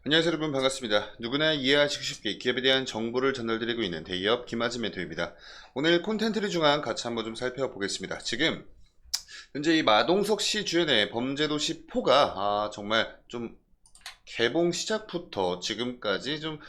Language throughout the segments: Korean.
안녕하세요 여러분, 반갑습니다. 누구나 이해하시기 쉽게 기업에 대한 정보를 전달드리고 있는 대기업 김아진 멘토입니다. 오늘 콘텐츠를 중앙 같이 한번 좀 살펴보겠습니다. 지금 현재 이 마동석 씨 주연의 범죄도시 4가 정말 좀 개봉 시작부터 지금까지 좀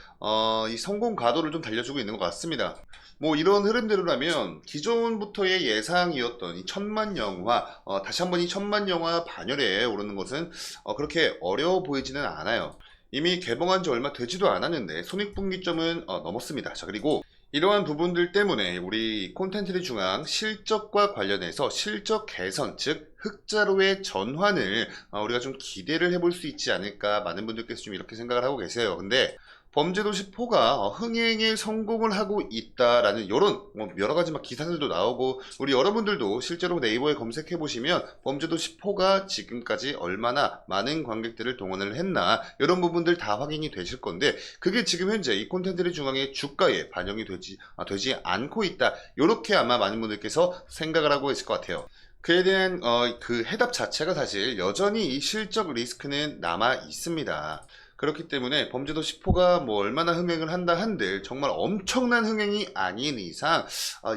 이 성공 가도를 좀 달려주고 있는 것 같습니다. 뭐 이런 흐름대로라면 기존부터의 예상이었던 이 천만 영화, 다시 한번 이 천만 영화 반열에 오르는 것은 그렇게 어려워 보이지는 않아요. 이미 개봉한 지 얼마 되지도 않았는데 손익분기점은 넘었습니다. 자, 그리고 이러한 부분들 때문에 우리 콘텐츠리 중앙 실적과 관련해서 실적 개선, 즉 흑자로의 전환을 우리가 좀 기대를 해볼 수 있지 않을까, 많은 분들께서 좀 이렇게 생각을 하고 계세요. 근데 범죄도시 4가 흥행에 성공을 하고 있다라는 이런 여러 가지 막 기사들도 나오고, 우리 여러분들도 실제로 네이버에 검색해 보시면 범죄도시 4가 지금까지 얼마나 많은 관객들을 동원을 했나, 이런 부분들 다 확인이 되실 건데, 그게 지금 현재 이 콘텐츠리 중앙의 주가에 반영이 되지 않고 있다, 이렇게 아마 많은 분들께서 생각을 하고 있을 것 같아요. 그에 대한 그 해답 자체가 사실 여전히 이 실적 리스크는 남아 있습니다. 그렇기 때문에 범죄도시 4가 뭐 얼마나 흥행을 한다 한들 정말 엄청난 흥행이 아닌 이상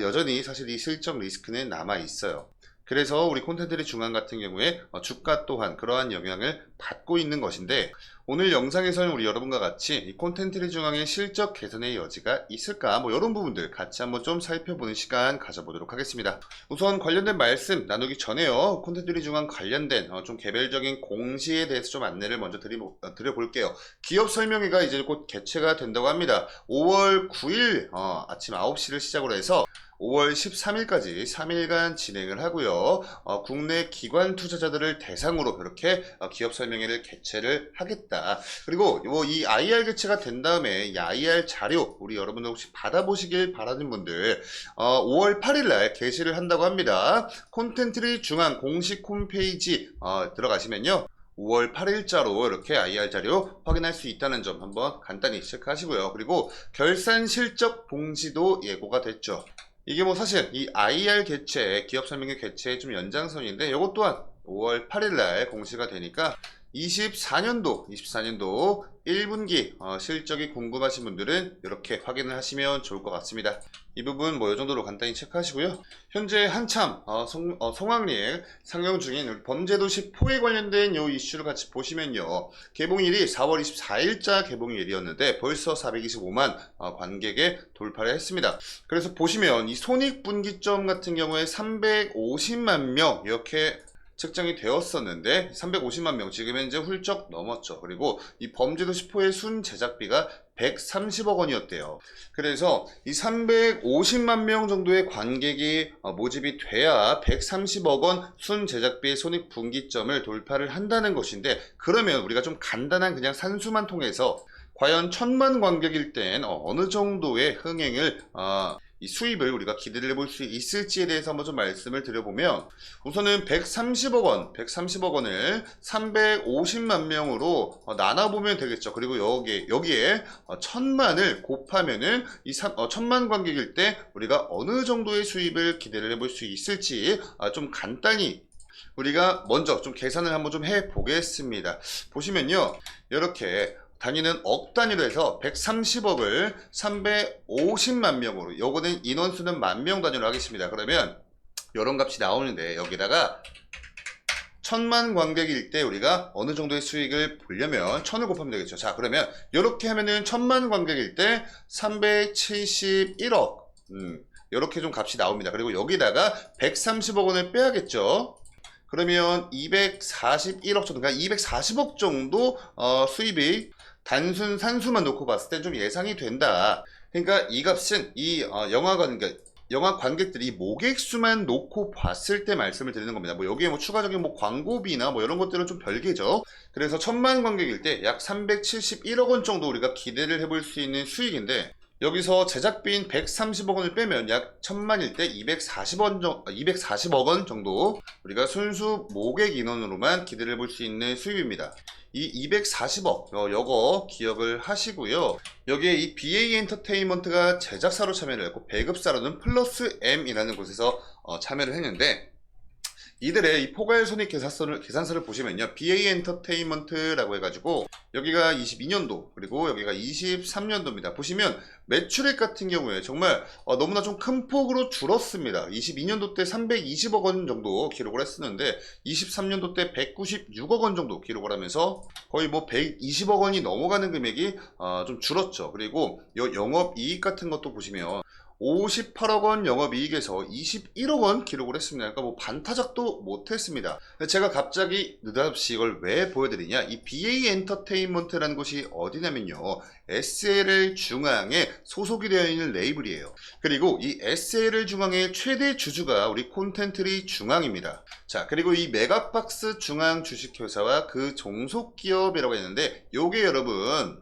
여전히 사실 이 실적 리스크는 남아 있어요. 그래서 우리 콘텐츠리 중앙 같은 경우에 주가 또한 그러한 영향을 받고 있는 것인데, 오늘 영상에서는 우리 여러분과 같이 이 콘텐츠리 중앙의 실적 개선의 여지가 있을까, 뭐 이런 부분들 같이 한번 좀 살펴보는 시간 가져보도록 하겠습니다. 우선 관련된 말씀 나누기 전에요, 콘텐츠리 중앙 관련된 좀 개별적인 공시에 대해서 좀 안내를 먼저 드려볼게요. 기업 설명회가 이제 곧 개최가 된다고 합니다. 5월 9일 아침 9시를 시작으로 해서 5월 13일까지 3일간 진행을 하고요. 국내 기관 투자자들을 대상으로 이렇게 기업 설명회를 개최를 하겠다. 그리고 이 IR 개최가 된 다음에 이 IR 자료 우리 여러분들 혹시 받아보시길 바라는 분들 5월 8일날 게시를 한다고 합니다. 콘텐츠리 중앙 공식 홈페이지 들어가시면요, 5월 8일자로 이렇게 IR 자료 확인할 수 있다는 점 한번 간단히 체크하시고요. 그리고 결산 실적 봉지도 예고가 됐죠. 이게 뭐 사실 이 IR 개최, 기업 설명회 개최의 좀 연장선인데, 이것 또한 5월 8일날 공시가 되니까 24년도 1분기 실적이 궁금하신 분들은 이렇게 확인을 하시면 좋을 것 같습니다. 이 부분 뭐 이 정도로 간단히 체크하시고요. 현재 한참 성황리에 상영 중인 우리 범죄도시 4에 관련된 요 이슈를 같이 보시면요, 개봉일이 4월 24일자 개봉일이었는데 벌써 425만 관객에 돌파를 했습니다. 그래서 보시면 이 손익분기점 같은 경우에 350만 명 이렇게 책정이 되었었는데 350만 명 지금 현재 훌쩍 넘었죠. 그리고 이 범죄도시 4의 순 제작비가 130억 원이었대요. 그래서 이 350만 명 정도의 관객이 모집이 돼야 130억 원 순 제작비의 손익분기점을 돌파를 한다는 것인데, 그러면 우리가 좀 간단한 그냥 산수만 통해서 과연 1000만 관객일 땐 어느 정도의 흥행을 이 수입을 우리가 기대를 해볼 수 있을지에 대해서 한번 좀 말씀을 드려보면, 우선은 130억 원을 350만 명으로 나눠보면 되겠죠. 그리고 여기에 1000만을 곱하면은 이 1000만 관객일 때 우리가 어느 정도의 수입을 기대를 해볼 수 있을지 좀 간단히 우리가 먼저 좀 계산을 한번 좀 해보겠습니다. 보시면요, 이렇게 단위는 억 단위로 해서 130억을 350만 명으로, 요거는 인원수는 만 명 단위로 하겠습니다. 그러면 이런 값이 나오는데, 여기다가 1000만 관객일 때 우리가 어느 정도의 수익을 보려면 1000을 곱하면 되겠죠. 자, 그러면 이렇게 하면은 1000만 관객일 때 371억 이렇게 좀 값이 나옵니다. 그리고 여기다가 130억 원을 빼야겠죠. 그러면 241억 정도, 그러니까 240억 정도 수입이 단순 산수만 놓고 봤을 때 좀 예상이 된다. 그러니까 이 값은 이 영화 관객들이 모객 수만 놓고 봤을 때 말씀을 드리는 겁니다. 뭐 여기에 뭐 추가적인 뭐 광고비나 뭐 이런 것들은 좀 별개죠. 그래서 1000만 관객일 때 약 371억 원 정도 우리가 기대를 해볼 수 있는 수익인데, 여기서 제작비인 130억 원을 빼면 약 1000만일 때 240억 원 정도 우리가 순수 모객 인원으로만 기대를 해볼 수 있는 수입입니다. 이 240억 요거 기억을 하시고요. 여기에 이 BA 엔터테인먼트가 제작사로 참여를 했고, 배급사로는 플러스 M이라는 곳에서 참여를 했는데, 이들의 이 포괄 손익 계산서를 보시면요. BA 엔터테인먼트라고 해가지고 여기가 22년도 그리고 여기가 23년도입니다. 보시면 매출액 같은 경우에 정말 너무나 좀 큰 폭으로 줄었습니다. 22년도 때 320억 원 정도 기록을 했었는데 23년도 때 196억 원 정도 기록을 하면서 거의 뭐 120억 원이 넘어가는 금액이 좀 줄었죠. 그리고 영업이익 같은 것도 보시면 58억 원 영업이익에서 21억 원 기록을 했습니다. 그러니까 뭐 반타작도 못했습니다. 제가 갑자기 느닷없이 이걸 왜 보여드리냐? 이 BA 엔터테인먼트라는 곳이 어디냐면요. SLL 중앙에 소속이 되어 있는 레이블이에요. 그리고 이 SLL 중앙의 최대 주주가 우리 콘텐트리 중앙입니다. 자, 그리고 이 메가박스 중앙 주식회사와 그 종속기업이라고 했는데 요게 여러분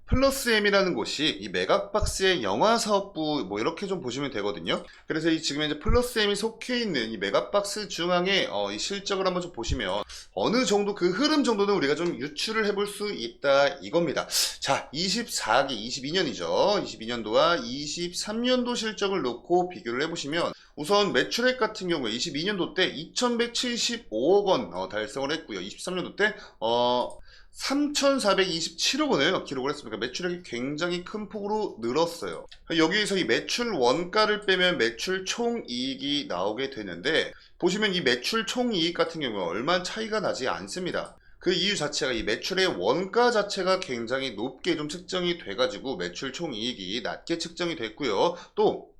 플러스M이라는 곳이 이 메가박스의 영화사업부 뭐 이렇게 좀 보시면 되거든요. 그래서 이 지금 이제 플러스M이 속해 있는 이 메가박스 중앙의 이 실적을 한번 좀 보시면 어느 정도 그 흐름 정도는 우리가 좀 유추를 해볼 수 있다 이겁니다. 자, 24기 22년이죠. 22년도와 23년도 실적을 놓고 비교를 해보시면 우선 매출액 같은 경우에 22년도 때 2175억 원 달성을 했고요. 23년도 때 3,427억 원을 기록을 했습니다. 매출액이 굉장히 큰 폭으로 늘었어요. 여기에서 이 매출 원가를 빼면 매출 총이익이 나오게 되는데 보시면 이 매출 총이익 같은 경우는 얼마 차이가 나지 않습니다. 그 이유 자체가 이 매출의 원가 자체가 굉장히 높게 좀 측정이 돼가지고 매출 총이익이 낮게 측정이 됐고요. 또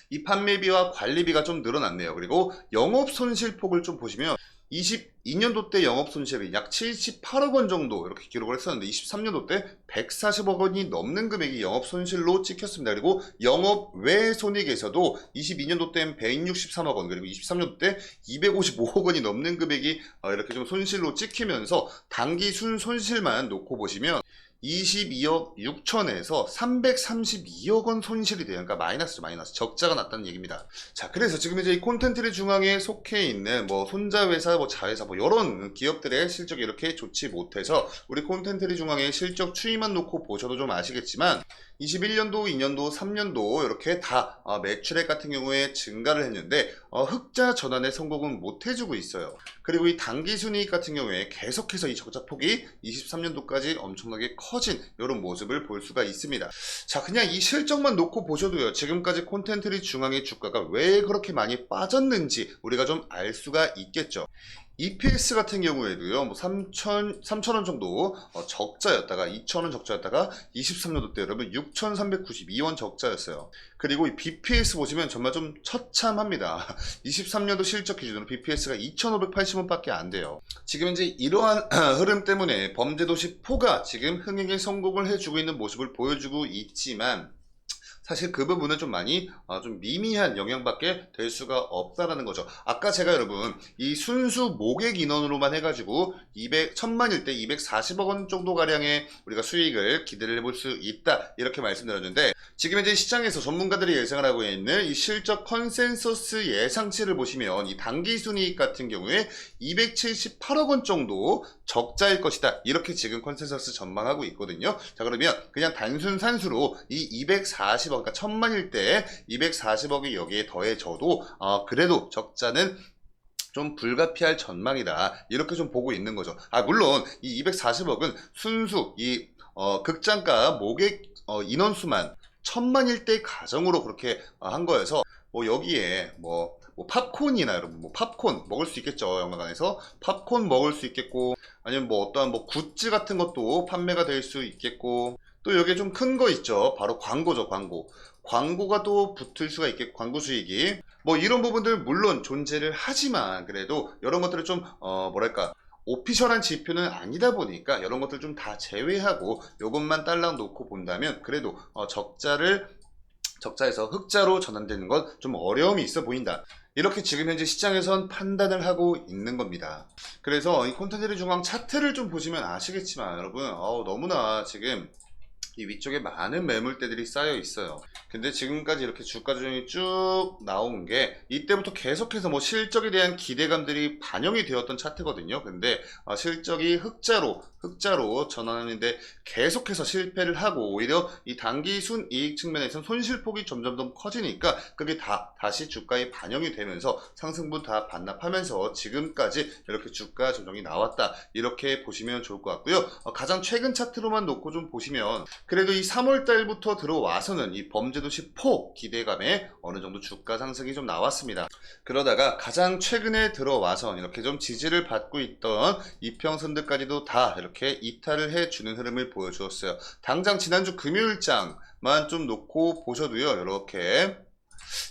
이 판매비와 관리비가 좀 늘어났네요. 그리고 영업 손실폭을 좀 보시면 22년도 때 영업 손실이 약 78억 원 정도 이렇게 기록을 했었는데 23년도 때 140억 원이 넘는 금액이 영업 손실로 찍혔습니다. 그리고 영업 외 손익에서도 22년도 때는 163억 원 그리고 23년도 때 255억 원이 넘는 금액이 이렇게 좀 손실로 찍히면서 단기 순손실만 놓고 보시면 22억 6천에서 332억 원 손실이 돼요. 그러니까 마이너스 적자가 났다는 얘기입니다. 자, 그래서 지금 이제 이 콘텐츠리 중앙에 속해 있는 뭐 손자회사, 뭐 자회사, 뭐 이런 기업들의 실적이 이렇게 좋지 못해서 우리 콘텐츠리 중앙의 실적 추이만 놓고 보셔도 좀 아시겠지만 21년도, 2년도, 3년도 이렇게 다 매출액 같은 경우에 증가를 했는데 흑자 전환의 성공은 못 해주고 있어요. 그리고 이 당기순이익 같은 경우에 계속해서 이 적자 폭이 23년도까지 엄청나게 커진 이런 모습을 볼 수가 있습니다. 자, 그냥 이 실적만 놓고 보셔도요. 지금까지 콘텐츠리 중앙의 주가가 왜 그렇게 많이 빠졌는지 우리가 좀 알 수가 있겠죠. EPS 같은 경우에도요, 뭐 3,000원 정도 적자였다가 2,000원 적자였다가 23년도 때 여러분 6,392원 적자였어요. 그리고 이 BPS 보시면 정말 좀 처참합니다. 23년도 실적 기준으로 BPS가 2,580원 밖에 안 돼요. 지금 이제 이러한 흐름 때문에 범죄도시 4가 지금 흥행에 성공을 해주고 있는 모습을 보여주고 있지만 사실 그 부분은 좀 많이 좀 미미한 영향밖에 될 수가 없다라는 거죠. 아까 제가 여러분 이 순수 모객 인원으로만 해가지고 1,000만일 때 240억 원 정도 가량의 우리가 수익을 기대를 해볼 수 있다 이렇게 말씀드렸는데 지금 이제 시장에서 전문가들이 예상을 하고 있는 이 실적 컨센서스 예상치를 보시면 이 당기순이익 같은 경우에 278억 원 정도 적자일 것이다 이렇게 지금 컨센서스 전망하고 있거든요. 자, 그러면 그냥 단순 산수로 이 240억 그러니까 1,000만일 때 240억이 여기에 더해져도 그래도 적자는 좀 불가피할 전망이다 이렇게 좀 보고 있는 거죠. 물론 이 240억은 순수 이 극장가 모객 인원수만 1,000만일 때 가정으로 그렇게 한 거여서 뭐 여기에 뭐 팝콘이나 여러분 뭐 팝콘 먹을 수 있겠죠. 영화관에서 팝콘 먹을 수 있겠고 아니면 뭐 어떠한 뭐 굿즈 같은 것도 판매가 될 수 있겠고 또 여기에 좀 큰 거 있죠. 바로 광고죠. 광고가 또 붙을 수가 있겠고 광고 수익이 뭐 이런 부분들 물론 존재를 하지만 그래도 이런 것들을 좀 뭐랄까 오피셜한 지표는 아니다 보니까 이런 것들 좀 다 제외하고 요것만 딸랑 놓고 본다면 그래도 적자에서 흑자로 전환되는 건 좀 어려움이 있어 보인다. 이렇게 지금 현재 시장에선 판단을 하고 있는 겁니다. 그래서 이 콘텐츠 중앙 차트를 좀 보시면 아시겠지만 여러분 너무나 지금 이 위쪽에 많은 매물대들이 쌓여 있어요. 근데 지금까지 이렇게 주가 조정이 쭉 나온 게 이때부터 계속해서 뭐 실적에 대한 기대감들이 반영이 되었던 차트거든요. 근데 실적이 흑자로 전환하는데 계속해서 실패를 하고 오히려 이 단기 순이익 측면에서는 손실폭이 점점 더 커지니까 그게 다시 주가에 반영이 되면서 상승분 다 반납하면서 지금까지 이렇게 주가 조정이 나왔다. 이렇게 보시면 좋을 것 같고요. 가장 최근 차트로만 놓고 좀 보시면 그래도 이 3월 달부터 들어와서는 이 범죄도시 4 기대감에 어느 정도 주가 상승이 좀 나왔습니다. 그러다가 가장 최근에 들어와서 이렇게 좀 지지를 받고 있던 이평선들까지도 다 이렇게 이탈을 해주는 흐름을 보여주었어요. 당장 지난주 금요일장만 좀 놓고 보셔도요. 이렇게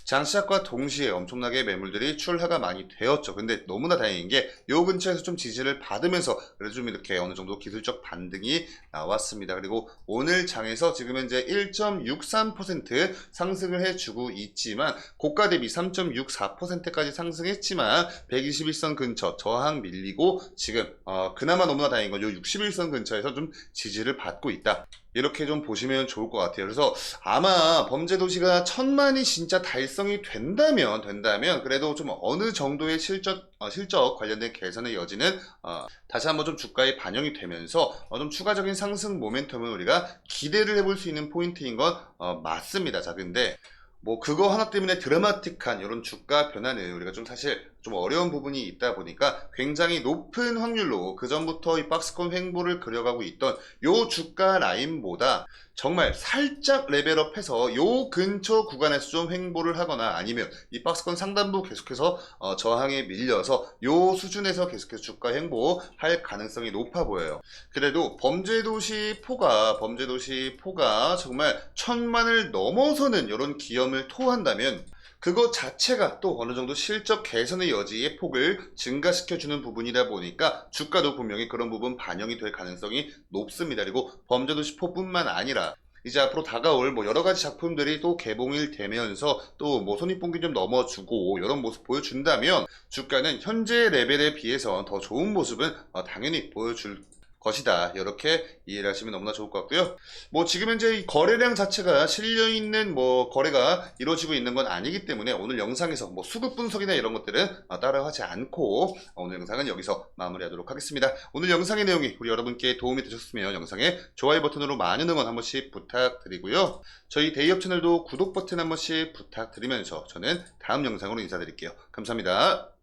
장 시작과 동시에 엄청나게 매물들이 출하가 많이 되었죠. 근데 너무나 다행인 게 요 근처에서 좀 지지를 받으면서 그래도 좀 이렇게 어느 정도 기술적 반등이 나왔습니다. 그리고 오늘 장에서 지금 현재 1.63% 상승을 해주고 있지만 고가 대비 3.64%까지 상승했지만 121선 근처 저항 밀리고 지금 그나마 너무나 다행인 건 요 61선 근처에서 좀 지지를 받고 있다. 이렇게 좀 보시면 좋을 것 같아요. 그래서 아마 범죄도시가 1000만이 진짜 달성이 된다면 그래도 좀 어느 정도의 실적 관련된 개선의 여지는 다시 한번 좀 주가에 반영이 되면서 좀 추가적인 상승 모멘텀을 우리가 기대를 해볼 수 있는 포인트인 건 맞습니다. 자, 근데 뭐 그거 하나 때문에 드라마틱한 이런 주가 변화는 우리가 좀 사실 좀 어려운 부분이 있다 보니까 굉장히 높은 확률로 그 전부터 이 박스권 횡보를 그려가고 있던 요 주가 라인보다 정말 살짝 레벨업해서 요 근처 구간에서 좀 횡보를 하거나 아니면 이 박스권 상단부 계속해서 저항에 밀려서 요 수준에서 계속해서 주가 횡보할 가능성이 높아 보여요. 그래도 범죄도시 4가 정말 1000만을 넘어서는 이런 기염을 토한다면 그것 자체가 또 어느 정도 실적 개선의 여지의 폭을 증가시켜주는 부분이다 보니까 주가도 분명히 그런 부분 반영이 될 가능성이 높습니다. 그리고 범죄도시 4뿐만 아니라 이제 앞으로 다가올 뭐 여러 가지 작품들이 또 개봉이 되면서 또 뭐 손익분기 좀 넘어주고 이런 모습 보여준다면 주가는 현재 레벨에 비해서 더 좋은 모습은 당연히 보여줄 것이다. 이렇게 이해를 하시면 너무나 좋을 것 같고요. 뭐 지금 현재 이 거래량 자체가 실려있는 뭐 거래가 이루어지고 있는 건 아니기 때문에 오늘 영상에서 뭐 수급 분석이나 이런 것들은 따라하지 않고 오늘 영상은 여기서 마무리하도록 하겠습니다. 오늘 영상의 내용이 우리 여러분께 도움이 되셨으면 영상에 좋아요 버튼으로 많은 응원 한 번씩 부탁드리고요. 저희 데이업 채널도 구독 버튼 한 번씩 부탁드리면서 저는 다음 영상으로 인사드릴게요. 감사합니다.